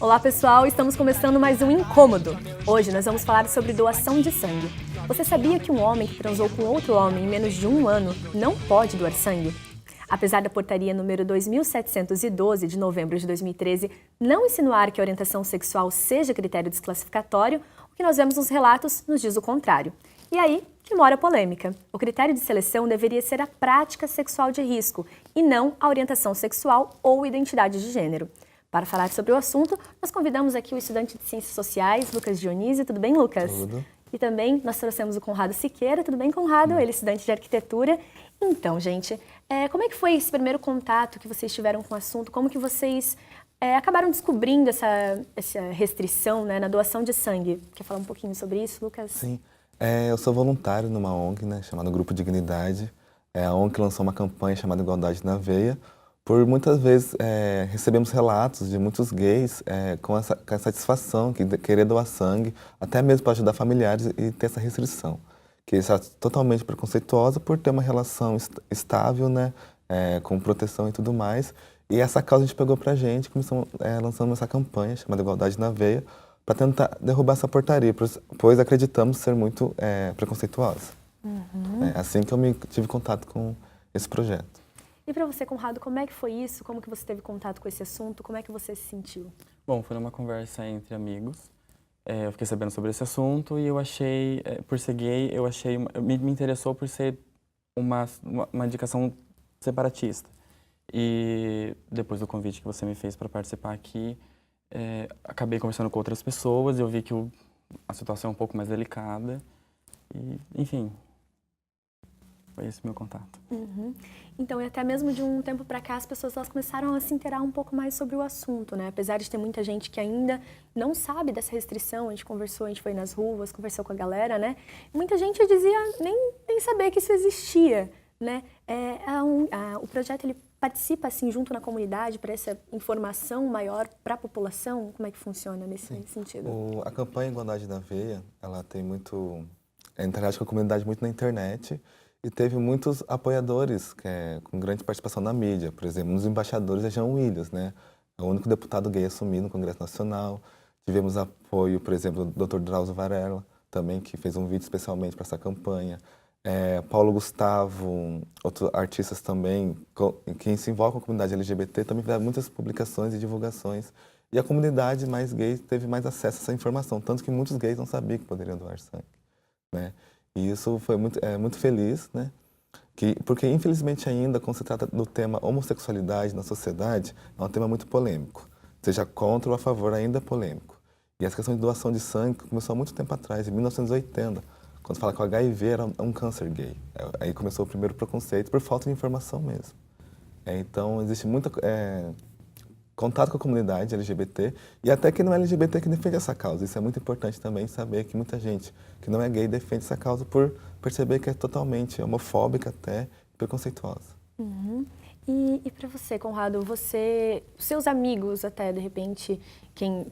Olá pessoal, estamos começando mais um Incômodo. Hoje nós vamos falar sobre doação de sangue. Você sabia que um homem que transou com outro homem em menos de um ano não pode doar sangue? Apesar da portaria número 2712 de novembro de 2013 não insinuar que a orientação sexual seja critério desclassificatório, o que nós vemos nos relatos nos diz o contrário. E aí que mora a polêmica. O critério de seleção deveria ser a prática sexual de risco e não a orientação sexual ou identidade de gênero. Para falar sobre o assunto, nós convidamos aqui o estudante de Ciências Sociais, Lucas Dionísio. Tudo bem, Lucas? Tudo. E também nós trouxemos o Conrado Siqueira. Tudo bem, Conrado? Ele é estudante de Arquitetura. Então, gente, como é que foi esse primeiro contato que vocês tiveram com o assunto? Como que vocês acabaram descobrindo essa restrição, né, na doação de sangue? Quer falar um pouquinho sobre isso, Lucas? Sim. Eu sou voluntário numa ONG, né, chamada Grupo Dignidade. A ONG lançou uma campanha chamada Igualdade na Veia. Por muitas vezes recebemos relatos de muitos gays com essa satisfação, que querer doar sangue, até mesmo para ajudar familiares e ter essa restrição. Que isso é totalmente preconceituosa por ter uma relação estável, né, com proteção e tudo mais. E essa causa a gente pegou pra gente, começamos lançando essa campanha chamada Igualdade na Veia, para tentar derrubar essa portaria, pois acreditamos ser muito preconceituosa. Uhum. É assim que eu tive contato com esse projeto. E para você, Conrado, como é que foi isso? Como que você teve contato com esse assunto? Como é que você se sentiu? Bom, foi uma conversa entre amigos. Eu fiquei sabendo sobre esse assunto e eu achei, por ser gay, me interessou por ser uma indicação separatista. E depois do convite que você me fez para participar aqui, acabei conversando com outras pessoas e eu vi que a situação é um pouco mais delicada. E, enfim, foi esse o meu contato. Uhum. Então, e até mesmo de um tempo para cá, as pessoas elas começaram a se inteirar um pouco mais sobre o assunto, né? Apesar de ter muita gente que ainda não sabe dessa restrição, a gente conversou, a gente foi nas ruas, conversou com a galera, né? Muita gente dizia nem saber que isso existia, né? O projeto, ele participa, assim, junto na comunidade para essa informação maior para a população? Como é que funciona nesse sentido? A campanha Igualdade na Veia, ela tem muito... interage com a comunidade muito na internet. E teve muitos apoiadores com grande participação na mídia. Por exemplo, nos embaixadores é Jean Willis, né? É o único deputado gay assumido no Congresso Nacional. Tivemos apoio, por exemplo, do Dr. Drauzio Varela, também, que fez um vídeo especialmente para essa campanha. Paulo Gustavo, outros artistas também, que se envolvem com a comunidade LGBT, também fizeram muitas publicações e divulgações. E a comunidade mais gay teve mais acesso a essa informação, tanto que muitos gays não sabiam que poderiam doar sangue, né? E isso foi muito feliz, né? Porque, infelizmente, ainda, quando se trata do tema homossexualidade na sociedade, é um tema muito polêmico. Seja contra ou a favor, ainda é polêmico. E essa questão de doação de sangue começou há muito tempo atrás, em 1980, quando fala que o HIV era um câncer gay. Aí começou o primeiro preconceito por falta de informação mesmo. Então, existe muito contato com a comunidade LGBT e até quem não é LGBT que defende essa causa. Isso é muito importante também, saber que muita gente que não é gay defende essa causa por perceber que é totalmente homofóbica até preconceituosa. Uhum. E para você, Conrado, seus amigos até, de repente, quem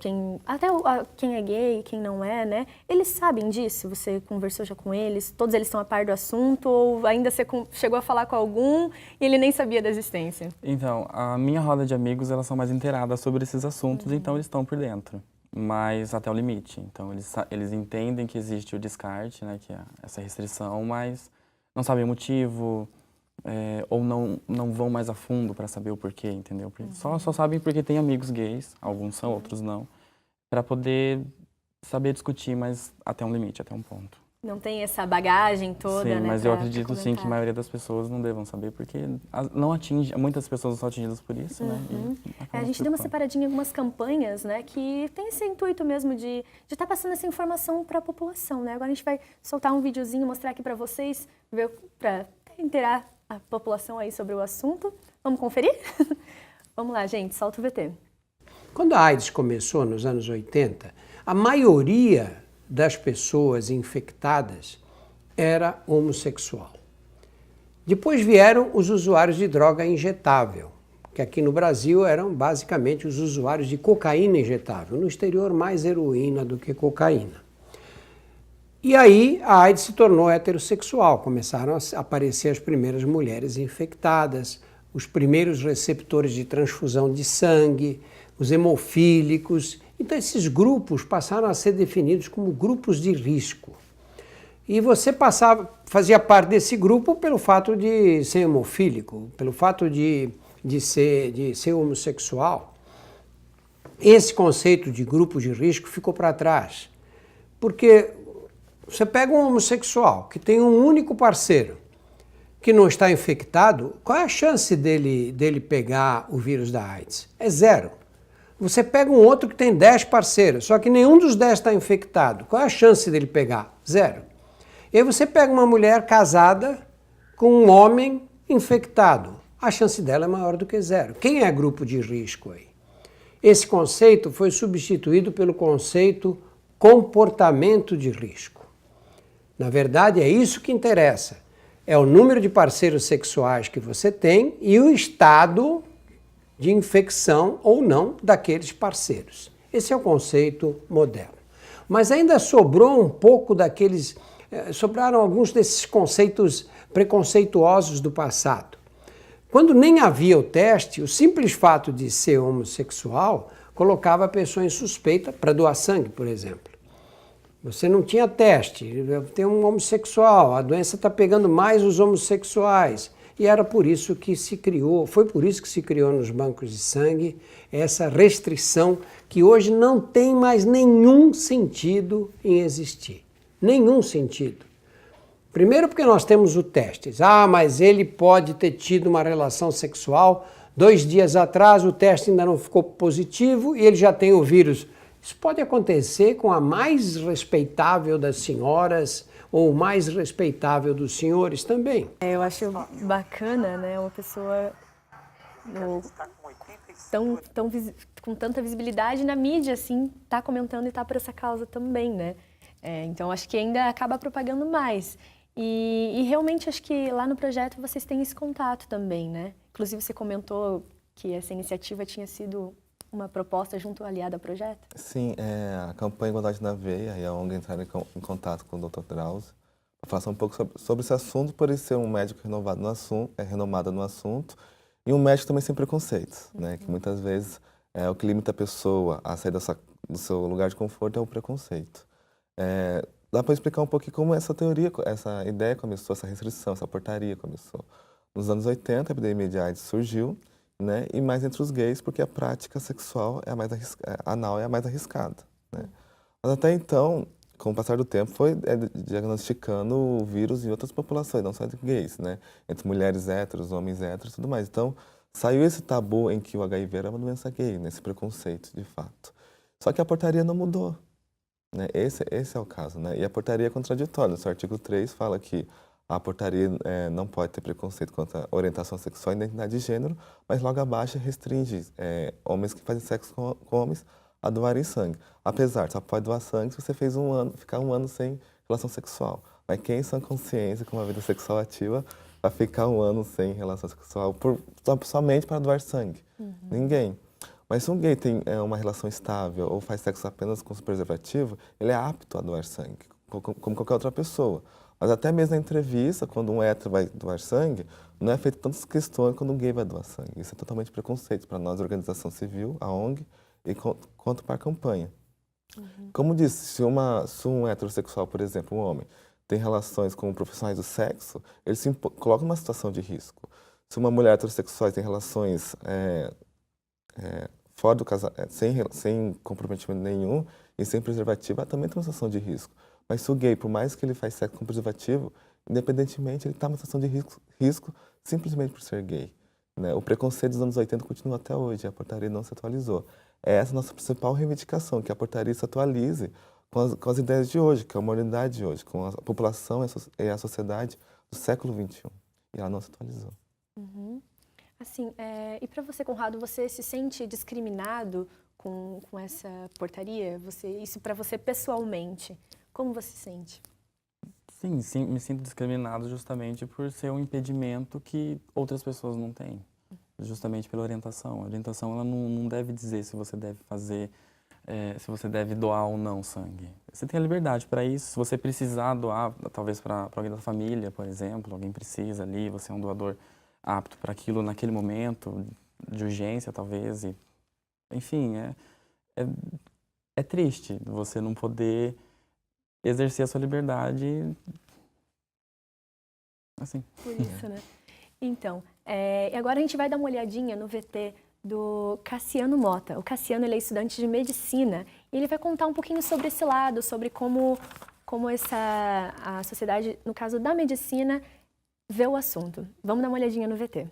é gay, quem não é, né? Eles sabem disso? Você conversou já com eles? Todos eles estão a par do assunto? Ou ainda você chegou a falar com algum e ele nem sabia da existência? Então, a minha roda de amigos, elas são mais inteiradas sobre esses assuntos, então eles estão por dentro. Mas até o limite. Então, eles entendem que existe o descarte, né, que é essa restrição, mas não sabem o motivo, ou não vão mais a fundo para saber o porquê, entendeu? Só sabem porque tem amigos gays, alguns são, outros não, para poder saber discutir, mas até um limite, até um ponto. Não tem essa bagagem toda, sim, né? Mas eu acredito sim que a maioria das pessoas não devam saber, porque muitas pessoas não são atingidas por isso, né? A gente deu uma separadinha em algumas campanhas, né, que tem esse intuito mesmo de estar passando essa informação para a população, né? Agora a gente vai soltar um videozinho, mostrar aqui para vocês, para inteirar a população aí sobre o assunto. Vamos conferir? Vamos lá, gente, solta o VT. Quando a AIDS começou nos anos 80, a maioria das pessoas infectadas era homossexual. Depois vieram os usuários de droga injetável, que aqui no Brasil eram basicamente os usuários de cocaína injetável. No exterior, mais heroína do que cocaína. E aí a AIDS se tornou heterossexual, começaram a aparecer as primeiras mulheres infectadas, os primeiros receptores de transfusão de sangue, os hemofílicos Então esses grupos passaram a ser definidos como grupos de risco. E você fazia parte desse grupo pelo fato de ser hemofílico, pelo fato de ser homossexual. Esse conceito de grupo de risco ficou para trás. Porque você pega um homossexual que tem um único parceiro que não está infectado, qual é a chance dele pegar o vírus da AIDS? É 0. Você pega um outro que tem 10 parceiros, só que nenhum dos 10 está infectado. Qual é a chance dele pegar? 0. E aí você pega uma mulher casada com um homem infectado. A chance dela é maior do que 0. Quem é grupo de risco aí? Esse conceito foi substituído pelo conceito comportamento de risco. Na verdade, é isso que interessa. É o número de parceiros sexuais que você tem e o estado de infecção ou não daqueles parceiros. Esse é o conceito moderno. Mas ainda sobrou um pouco sobraram alguns desses conceitos preconceituosos do passado. Quando nem havia o teste, o simples fato de ser homossexual colocava a pessoa em suspeita para doar sangue, por exemplo. Você não tinha teste, tem um homossexual, a doença está pegando mais os homossexuais. E era por isso que foi por isso que se criou nos bancos de sangue essa restrição que hoje não tem mais nenhum sentido em existir. Nenhum sentido. Primeiro porque nós temos o teste. Mas ele pode ter tido uma relação sexual 2 dias atrás, o teste ainda não ficou positivo e ele já tem o vírus. Isso pode acontecer com a mais respeitável das senhoras ou o mais respeitável dos senhores também. Eu acho bacana, né, uma pessoa com tanta visibilidade na mídia, assim, tá comentando e tá por essa causa também, né? Então acho que ainda acaba propagando mais. E realmente acho que lá no projeto vocês têm esse contato também, né? Inclusive você comentou que essa iniciativa tinha sido uma proposta junto aliada ao projeto? Sim, a campanha Igualdade na Veia e a ONG entraram em contato com o Dr. Drauzio para falar um pouco sobre esse assunto, por ele ser um médico renomado no assunto e um médico também sem preconceitos, né? Que muitas vezes o que limita a pessoa a sair do seu lugar de conforto é o preconceito. Dá para explicar um pouquinho como essa teoria, essa ideia começou, essa restrição, essa portaria começou. Nos anos 80, a epidemia de AIDS surgiu, né? E mais entre os gays, porque a prática sexual anal é a mais arriscada, né? Mas até então, com o passar do tempo, foi diagnosticando o vírus em outras populações, não só entre gays, né? Entre mulheres héteros, homens héteros e tudo mais. Então, saiu esse tabu em que o HIV era uma doença gay, né? Esse preconceito, de fato. Só que a portaria não mudou, né? Esse é o caso, né? E a portaria é contraditória. No seu artigo 3 fala que a portaria não pode ter preconceito contra a orientação sexual e identidade de gênero, mas logo abaixo restringe homens que fazem sexo com homens a doarem sangue. Apesar, só pode doar sangue se você ficar um ano sem relação sexual. Mas quem em sã consciência, com uma vida sexual ativa, vai ficar um ano sem relação sexual somente para doar sangue? Ninguém. Mas se um gay tem uma relação estável ou faz sexo apenas com preservativo, ele é apto a doar sangue, como qualquer outra pessoa. Mas até mesmo na entrevista, quando um hétero vai doar sangue, não é feito tantas questões quando um gay vai doar sangue. Isso é totalmente preconceito para nós, a organização civil, a ONG, e quanto para a campanha. Como disse, se um heterossexual, por exemplo, um homem, tem relações com profissionais do sexo, ele se coloca numa situação de risco. Se uma mulher heterossexual tem relações fora do casamento, sem comprometimento nenhum e sem preservativo, ela também tem uma situação de risco. Mas se o gay, por mais que ele faz sexo com preservativo, independentemente, ele está numa situação de risco simplesmente por ser gay, né? O preconceito dos anos 80 continua até hoje, a portaria não se atualizou. Essa é a nossa principal reivindicação, que a portaria se atualize com as ideias de hoje, que é a humanidade de hoje, com a população e a sociedade do século XXI. E ela não se atualizou. Assim, e para você, Conrado, você se sente discriminado com essa portaria? Isso para você pessoalmente, como você se sente? Sim, me sinto discriminado justamente por ser um impedimento que outras pessoas não têm. Justamente pela orientação. A orientação ela não deve dizer se você deve fazer, se você deve doar ou não sangue. Você tem a liberdade para isso. Se você precisar doar, talvez para alguém da família, por exemplo, alguém precisa ali, você é um doador apto para aquilo naquele momento, de urgência talvez. Enfim, é triste você não poder exercer a sua liberdade assim. Por isso, né? Então, e agora a gente vai dar uma olhadinha no VT do Cassiano Mota. O Cassiano, ele é estudante de medicina e ele vai contar um pouquinho sobre esse lado, sobre como a sociedade, no caso da medicina, vê o assunto. Vamos dar uma olhadinha no VT.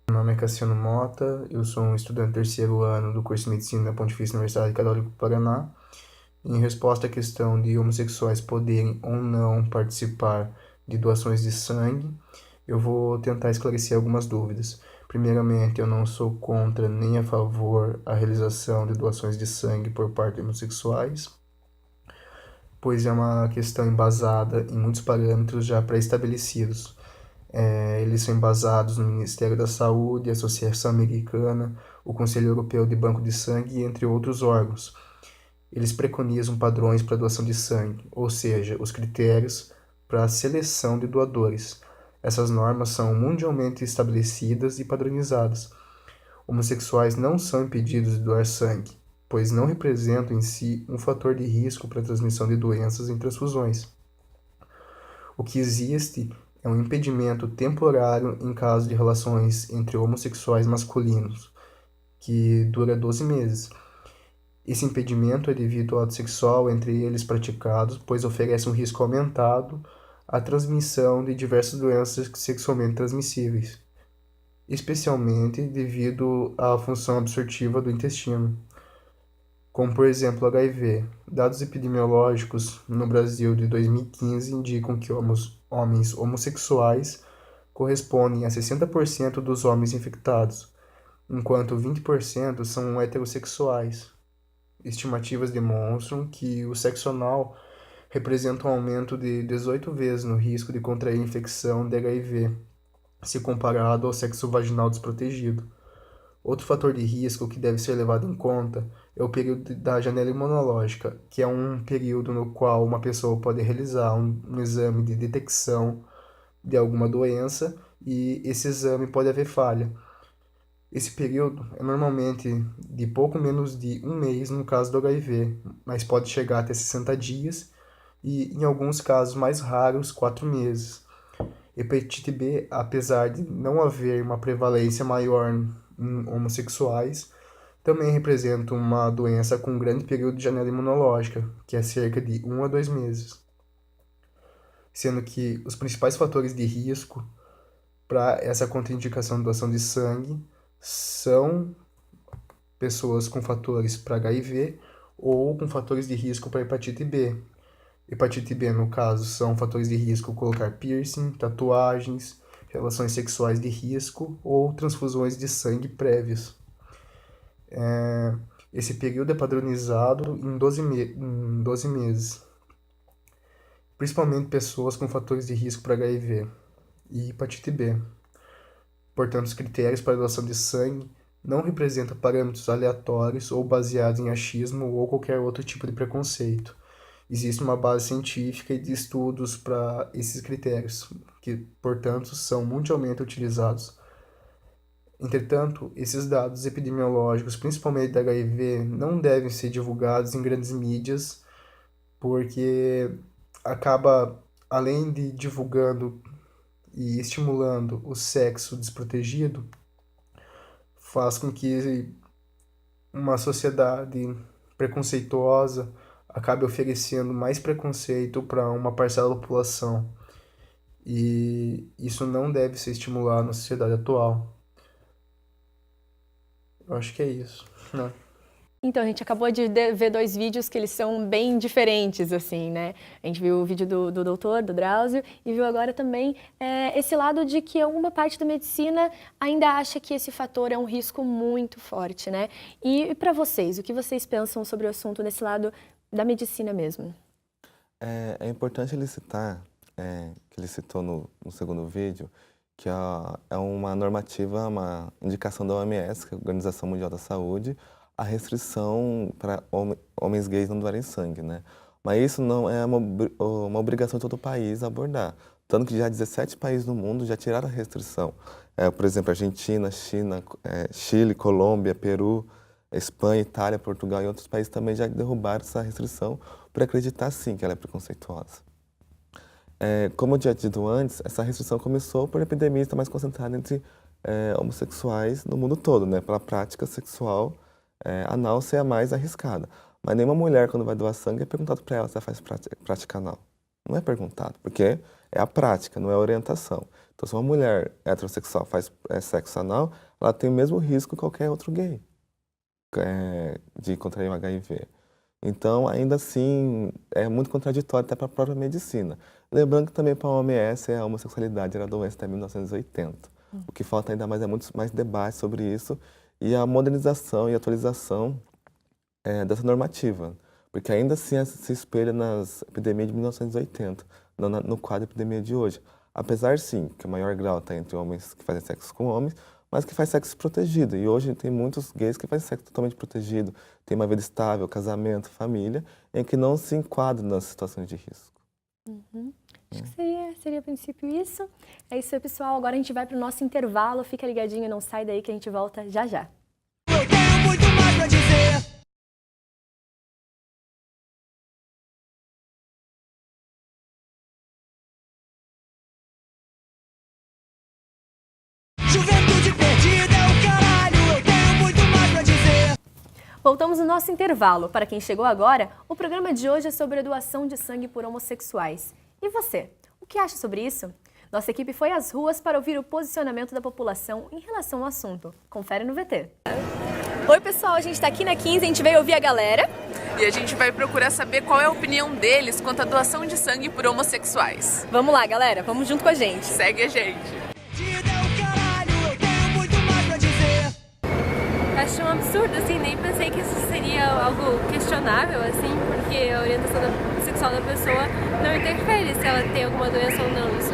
Meu nome é Cassiano Mota, eu sou um estudante do 3º ano do curso de Medicina da Pontifícia Universidade Católica do Paraná. Em resposta à questão de homossexuais poderem ou não participar de doações de sangue, eu vou tentar esclarecer algumas dúvidas. Primeiramente, eu não sou contra nem a favor a realização de doações de sangue por parte de homossexuais, pois é uma questão embasada em muitos parâmetros já pré-estabelecidos. Eles são embasados no Ministério da Saúde, a Associação Americana, o Conselho Europeu de Banco de Sangue, entre outros órgãos. Eles preconizam padrões para doação de sangue, ou seja, os critérios para a seleção de doadores. Essas normas são mundialmente estabelecidas e padronizadas. Homossexuais não são impedidos de doar sangue, pois não representam em si um fator de risco para a transmissão de doenças em transfusões. O que existe é um impedimento temporário em caso de relações entre homossexuais masculinos, que dura 12 meses. Esse impedimento é devido ao ato sexual entre eles praticados, pois oferece um risco aumentado à transmissão de diversas doenças sexualmente transmissíveis, especialmente devido à função absortiva do intestino, como por exemplo o HIV. Dados epidemiológicos no Brasil de 2015 indicam que homens homossexuais correspondem a 60% dos homens infectados, enquanto 20% são heterossexuais. Estimativas demonstram que o sexo anal representa um aumento de 18 vezes no risco de contrair infecção de HIV, se comparado ao sexo vaginal desprotegido. Outro fator de risco que deve ser levado em conta é o período da janela imunológica, que é um período no qual uma pessoa pode realizar um exame de detecção de alguma doença e esse exame pode haver falha. Esse período é normalmente de pouco menos de um mês no caso do HIV, mas pode chegar até 60 dias e, em alguns casos mais raros, 4 meses. Hepatite B, apesar de não haver uma prevalência maior em homossexuais, também representa uma doença com um grande período de janela imunológica, que é cerca de 1 a 2 meses. Sendo que os principais fatores de risco para essa contraindicação de doação de sangue são pessoas com fatores para HIV ou com fatores de risco para hepatite B. Hepatite B, no caso, são fatores de risco colocar piercing, tatuagens, relações sexuais de risco ou transfusões de sangue prévias. Esse período é padronizado em 12 meses, principalmente pessoas com fatores de risco para HIV e hepatite B. Portanto, os critérios para a doação de sangue não representam parâmetros aleatórios ou baseados em achismo ou qualquer outro tipo de preconceito. Existe uma base científica e de estudos para esses critérios, que, portanto, são mundialmente utilizados. Entretanto, esses dados epidemiológicos, principalmente da HIV, não devem ser divulgados em grandes mídias, porque acaba, além de divulgando e estimulando o sexo desprotegido, faz com que uma sociedade preconceituosa acabe oferecendo mais preconceito para uma parcela da população. E isso não deve ser estimulado na sociedade atual. Eu acho que é isso, né? Então, a gente acabou de ver 2 vídeos que eles são bem diferentes, assim, né? A gente viu o vídeo do doutor, do Drauzio, e viu agora também esse lado de que alguma parte da medicina ainda acha que esse fator é um risco muito forte, né? E para vocês, o que vocês pensam sobre o assunto nesse lado da medicina mesmo? É importante ele citar, que ele citou no segundo vídeo, que é uma normativa, uma indicação da OMS, que é a Organização Mundial da Saúde, a restrição para homens gays não doarem sangue, né? Mas isso não é uma obrigação de todo o país abordar. Tanto que já 17 países no mundo já tiraram a restrição. Por exemplo, Argentina, China, Chile, Colômbia, Peru, Espanha, Itália, Portugal e outros países também já derrubaram essa restrição por acreditar, sim, que ela é preconceituosa. Como eu tinha dito antes, essa restrição começou por a epidemia estar mais concentrada entre homossexuais no mundo todo, né? Pela prática sexual anal ser a mais arriscada. Mas nenhuma mulher, quando vai doar sangue, é perguntado para ela se ela faz prática anal. Não é perguntado, porque é a prática, não é a orientação. Então, se uma mulher heterossexual faz sexo anal, ela tem o mesmo risco que qualquer outro gay de contrair o HIV. Então, ainda assim, é muito contraditório até para a própria medicina. Lembrando que também para a OMS a homossexualidade era doença até 1980. O que falta ainda mais é muito mais debate sobre isso e a modernização e atualização dessa normativa. Porque ainda assim se espelha nas epidemias de 1980, no quadro de epidemia de hoje. Apesar, sim, que o maior grau está entre homens que fazem sexo com homens, mas que faz sexo protegido. E hoje tem muitos gays que fazem sexo totalmente protegido, tem uma vida estável, casamento, família, em que não se enquadram nas situações de risco. Acho que seria a princípio isso. É isso aí, pessoal. Agora a gente vai para o nosso intervalo. Fica ligadinho, não sai daí que a gente volta já já. Eu tenho muito mais pra dizer. Juventude perdida é o caralho. Eu tenho muito mais pra dizer. Voltamos no nosso intervalo. Para quem chegou agora, o programa de hoje é sobre a doação de sangue por homossexuais. E você, o que acha sobre isso? Nossa equipe foi às ruas para ouvir o posicionamento da população em relação ao assunto. Confere no VT. Oi, pessoal, a gente está aqui na 15, a gente veio ouvir a galera. E a gente vai procurar saber qual é a opinião deles quanto à doação de sangue por homossexuais. Vamos lá, galera, vamos junto com a gente. Segue a gente. Perdida é o caralho. Eu tenho muito mais pra dizer. Acho um absurdo, assim, nem pensei que isso seria algo questionável, assim, porque a orientação sexual da pessoa não interfere se ela tem alguma doença ou não. Isso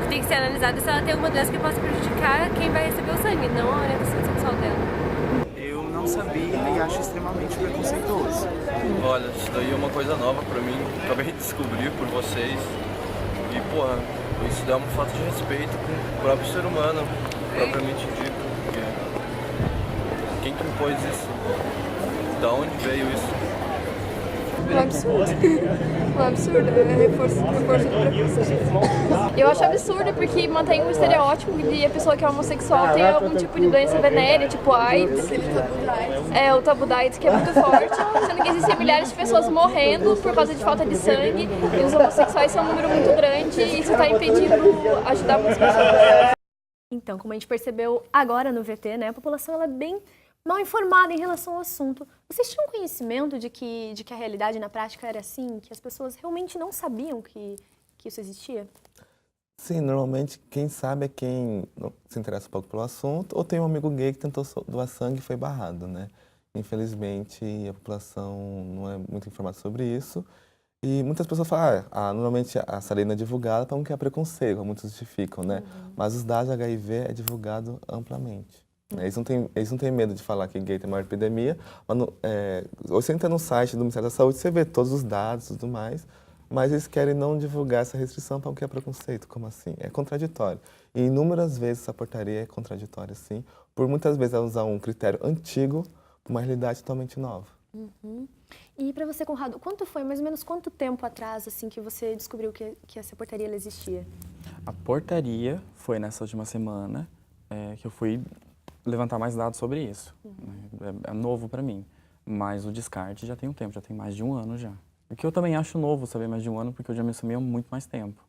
tem que ser analisado se ela tem alguma doença que possa prejudicar quem vai receber o sangue, não a orientação sexual dela. Eu não sabia e acho extremamente preconceituoso. Olha, isso daí é uma coisa nova pra mim, acabei de descobrir por vocês. E, porra, isso dá uma falta de respeito com o próprio ser humano, propriamente dito. Porque quem que impôs isso? Da onde veio isso? Um absurdo. Um absurdo. É reforço do preconceito. Eu acho absurdo porque mantém um estereótipo de a pessoa que é homossexual tem algum tipo de doença venérea, tipo AIDS. O tabu da AIDS que é muito forte, sendo que existem milhares de pessoas morrendo por causa de falta de sangue e os homossexuais são um número muito grande e isso está impedindo ajudar muitas pessoas. Então, como a gente percebeu agora no VT, né, a população ela é bem mal informada em relação ao assunto. Vocês tinham conhecimento de que a realidade na prática era assim? Que as pessoas realmente não sabiam que isso existia? Sim, normalmente quem sabe é quem não se interessa um pouco pelo assunto ou tem um amigo gay que tentou doar sangue e foi barrado, né? Infelizmente, a população não é muito informada sobre isso. E muitas pessoas falam, normalmente essa lei não é divulgada para não criar preconceito, como muitos justificam, né? Mas os dados de HIV é divulgado amplamente. Eles não têm medo de falar que gay tem maior epidemia, mas você entra no site do Ministério da Saúde, você vê todos os dados e tudo mais, mas eles querem não divulgar essa restrição para não criar preconceito. Como assim? É contraditório. E inúmeras vezes essa portaria é contraditória, sim, por muitas vezes ela usar um critério antigo para uma realidade totalmente nova. E para você, Conrado, mais ou menos quanto tempo atrás assim que você descobriu que essa portaria ela existia? A portaria foi nessa última semana que eu fui levantar mais dados sobre isso. É novo para mim, mas o descarte já tem um tempo, já tem mais de um ano já. O que eu também acho novo saber mais de um ano, porque eu já me assumi há muito mais tempo.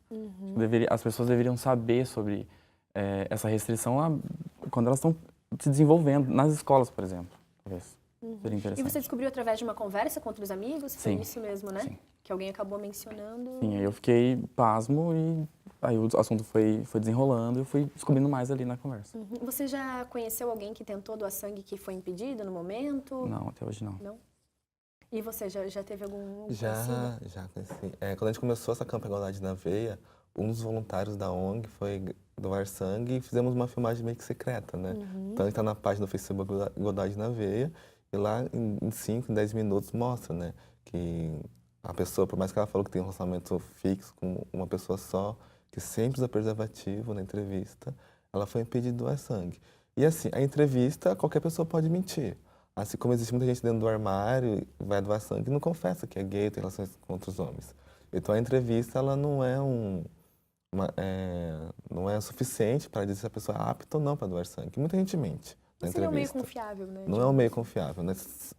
As pessoas deveriam saber sobre essa restrição quando elas estão se desenvolvendo, nas escolas, por exemplo. Talvez. Seria interessante. E você descobriu através de uma conversa com outros amigos? Foi isso mesmo, né? Sim. Que alguém acabou mencionando. Sim, aí eu fiquei pasmo e aí o assunto foi desenrolando e eu fui descobrindo mais ali na conversa. Você já conheceu alguém que tentou doar sangue que foi impedido no momento? Não, até hoje não. Não? E você, já teve algum Já conheci. Quando a gente começou essa campanha Igualdade na Veia, um dos voluntários da ONG foi doar sangue e fizemos uma filmagem meio que secreta, né? Então a gente está na página do Facebook Igualdade na Veia e lá em 5, 10 minutos mostra, né? Que a pessoa, por mais que ela falou que tem um relacionamento fixo com uma pessoa só, que sempre usa preservativo na entrevista, ela foi impedida de doar sangue. E assim, a entrevista, qualquer pessoa pode mentir. Assim como existe muita gente dentro do armário e vai doar sangue e não confessa que é gay, tem relações com outros homens. Então a entrevista ela não é não é suficiente para dizer se a pessoa é apta ou não para doar sangue. Muita gente mente na Não seria um meio entrevista. confiável, né? Não é um meio confiável, né?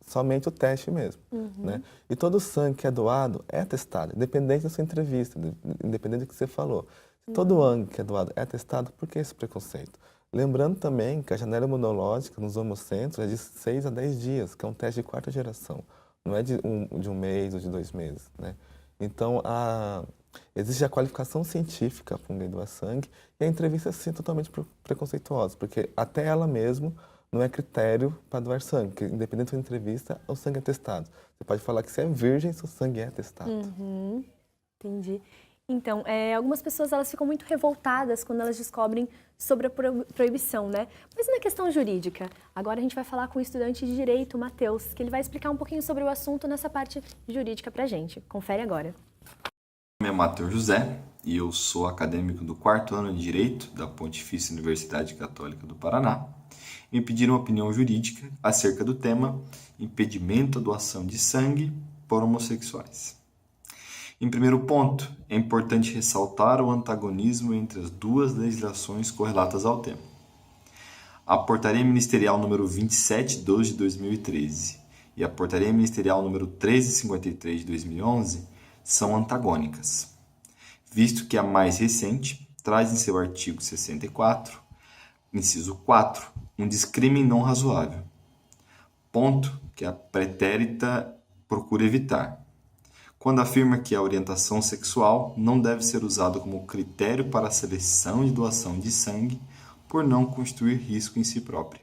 Somente o teste mesmo. Né? E todo o sangue que é doado é testado, independente da sua entrevista, independente do que você falou. Se todo o sangue que é doado é testado, por que esse preconceito? Lembrando também que a janela imunológica nos homocentros é de 6 a 10 dias, que é um teste de 4ª geração. Não é de um mês ou de 2 meses. Né? Então, existe a qualificação científica para um gay doar sangue e a entrevista é sim, totalmente preconceituosa, porque até ela mesmo não é critério para doar sangue, porque independente da entrevista, o sangue é testado. Você pode falar que você é virgem se o sangue é testado. Entendi. Então, algumas pessoas elas ficam muito revoltadas quando elas descobrem sobre a proibição, né? Mas na questão jurídica, agora a gente vai falar com o estudante de Direito, Matheus, que ele vai explicar um pouquinho sobre o assunto nessa parte jurídica pra gente. Confere agora. Meu nome é Matheus José e eu sou acadêmico do 4º ano de Direito da Pontifícia Universidade Católica do Paraná. Me pediram opinião jurídica acerca do tema impedimento à doação de sangue por homossexuais. Em primeiro ponto, é importante ressaltar o antagonismo entre as duas legislações correlatas ao tema. A Portaria Ministerial número 27/12 de 2013 e a Portaria Ministerial número 1353 de 2011 são antagônicas, visto que a mais recente traz em seu artigo 64, inciso 4, um descrime não razoável, ponto que a pretérita procura evitar, quando afirma que a orientação sexual não deve ser usada como critério para a seleção de doação de sangue por não constituir risco em si próprio.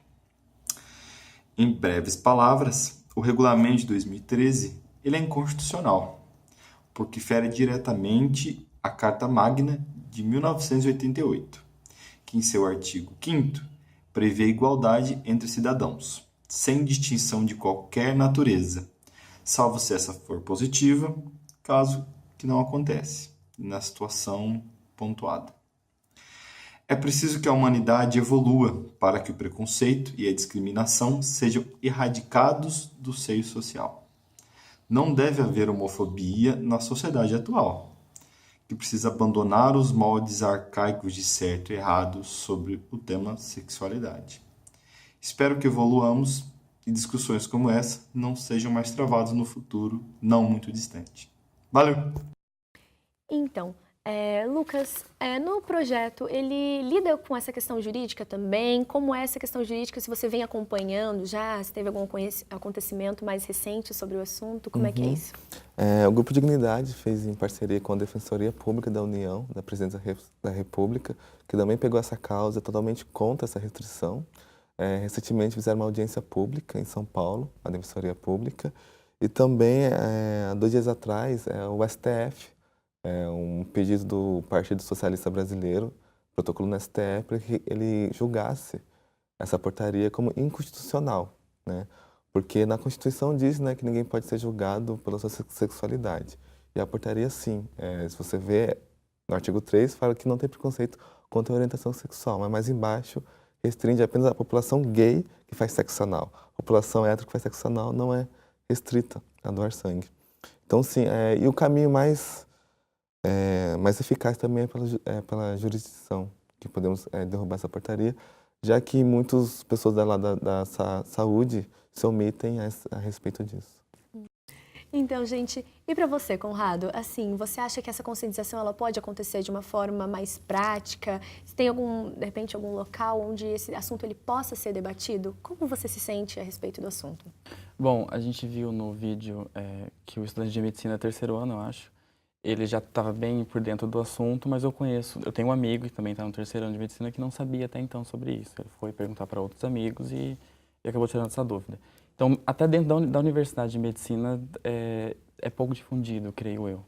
Em breves palavras, o regulamento de 2013 ele é inconstitucional, porque fere diretamente a Carta Magna de 1988, que em seu artigo 5º prevê a igualdade entre cidadãos, sem distinção de qualquer natureza, salvo se essa for positiva, caso que não acontece, na situação pontuada. É preciso que a humanidade evolua para que o preconceito e a discriminação sejam erradicados do seio social. Não deve haver homofobia na sociedade atual, que precisa abandonar os moldes arcaicos de certo e errado sobre o tema sexualidade. Espero que evoluamos e discussões como essa não sejam mais travadas no futuro não muito distante. Valeu! Então, Lucas, no projeto, ele lida com essa questão jurídica também? Como é essa questão jurídica, se você vem acompanhando já, se teve algum acontecimento mais recente sobre o assunto, como é que é isso? O Grupo Dignidade fez em parceria com a Defensoria Pública da União, da Presidência da República, que também pegou essa causa totalmente contra essa restrição. Recentemente fizeram uma audiência pública em São Paulo, a Defensoria Pública, e também, há 2 dias atrás, o STF, um pedido do Partido Socialista Brasileiro, protocolo no STF, para que ele julgasse essa portaria como inconstitucional, né? Porque na Constituição diz, né, que ninguém pode ser julgado pela sua sexualidade. E a portaria, sim, se você vê, no artigo 3, fala que não tem preconceito contra a orientação sexual, mas mais embaixo restringe apenas a população gay que faz sexo anal. A população hétero que faz sexo anal não é restrita a doar sangue. Então, sim, e o caminho mais eficaz também é pela jurisdição, que podemos derrubar essa portaria, já que muitas pessoas da saúde se omitem a respeito disso. Então, gente, e para você, Conrado, assim, você acha que essa conscientização ela pode acontecer de uma forma mais prática? Se tem de repente, algum local onde esse assunto ele possa ser debatido? Como você se sente a respeito do assunto? Bom, a gente viu no vídeo que o estudante de medicina 3º ano, eu acho, ele já estava bem por dentro do assunto, mas eu tenho um amigo que também está no 3º ano de medicina que não sabia até então sobre isso. Ele foi perguntar para outros amigos e acabou tirando essa dúvida. Então, até dentro da Universidade de Medicina é pouco difundido, creio eu.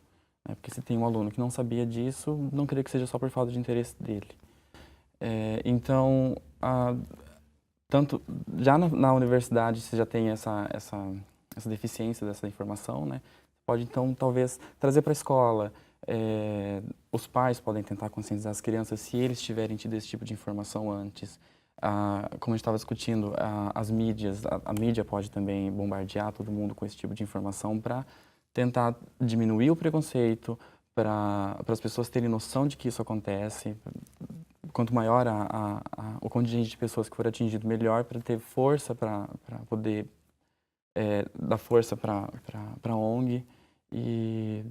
Né? Porque se tem um aluno que não sabia disso, não creio que seja só por falta de interesse dele. Então, tanto já na universidade você já tem essa deficiência dessa informação, né? Pode, então, talvez trazer para a escola. Os pais podem tentar conscientizar as crianças se eles tiverem tido esse tipo de informação antes. como a gente estava discutindo, as mídias, a mídia pode também bombardear todo mundo com esse tipo de informação para tentar diminuir o preconceito, para as pessoas terem noção de que isso acontece. Quanto maior o contingente de pessoas que for atingido, melhor, para ter força para poder dar força para a ONG. E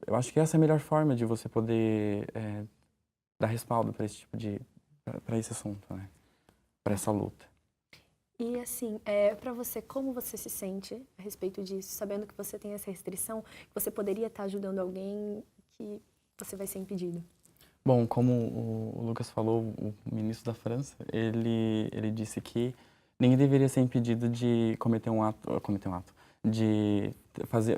eu acho que essa é a melhor forma de você poder dar respaldo para esse tipo para esse assunto, né? Para essa luta. E assim, para você, como você se sente a respeito disso, sabendo que você tem essa restrição, que você poderia estar ajudando alguém que você vai ser impedido? Bom, como o Lucas falou, o ministro da França, ele disse que ninguém deveria ser impedido de cometer um ato, de fazer,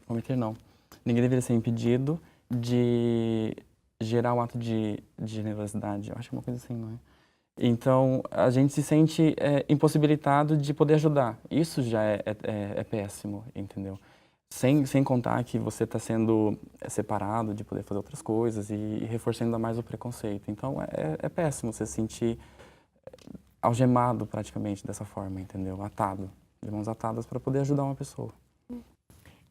cometer não, ninguém deveria ser impedido de gerar um ato de generosidade, eu acho que é uma coisa assim, não é? Então, a gente se sente impossibilitado de poder ajudar. Isso já é péssimo, entendeu? Sem contar que você está sendo separado de poder fazer outras coisas e reforçando ainda mais o preconceito. Então, é péssimo você se sentir algemado praticamente dessa forma, entendeu? Atado, de mãos atadas para poder ajudar uma pessoa.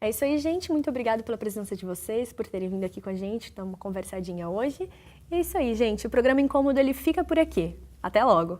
É isso aí, gente. Muito obrigada pela presença de vocês, por terem vindo aqui com a gente, dar uma conversadinha hoje. E é isso aí, gente. O programa Incômodo, ele fica por aqui. Até logo!